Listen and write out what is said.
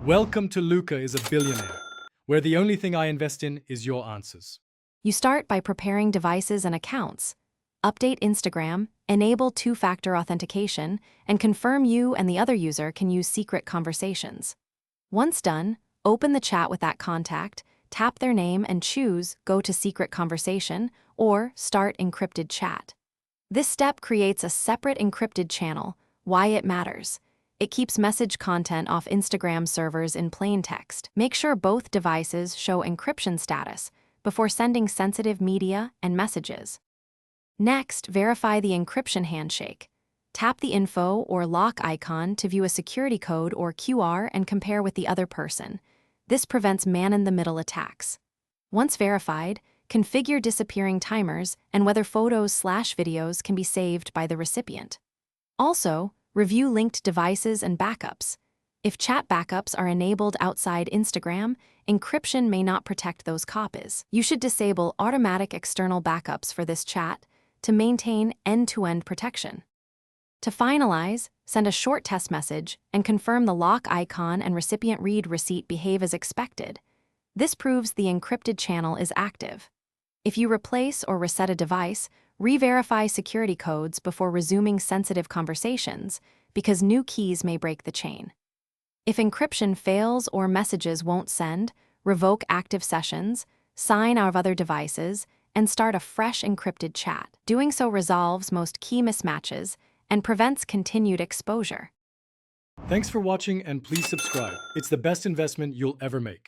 Welcome to Luca is a Billionaire, where the only thing I invest in is your answers. You start by preparing devices and accounts. Update Instagram, enable two-factor authentication, and confirm you and the other user can use secret conversations. Once done, open the chat with that contact, tap their name and choose Go to Secret Conversation or Start Encrypted Chat. This step creates a separate encrypted channel. Why it matters. It keeps message content off Instagram servers in plain text. Make sure both devices show encryption status before sending sensitive media and messages. Next, verify the encryption handshake. Tap the info or lock icon to view a security code or QR and compare with the other person. This prevents man-in-the-middle attacks. Once verified, configure disappearing timers and whether photos/videos can be saved by the recipient. Also, review linked devices and backups. If chat backups are enabled outside Instagram, encryption may not protect those copies. You should disable automatic external backups for this chat to maintain end-to-end protection. To finalize, send a short test message and confirm the lock icon and recipient read receipt behave as expected. This proves the encrypted channel is active. If you replace or reset a device, re-verify security codes before resuming sensitive conversations because new keys may break the chain. If encryption fails or messages won't send, revoke active sessions, sign out of other devices, and start a fresh encrypted chat. Doing so resolves most key mismatches and prevents continued exposure. Thanks for watching and please subscribe. It's the best investment you'll ever make.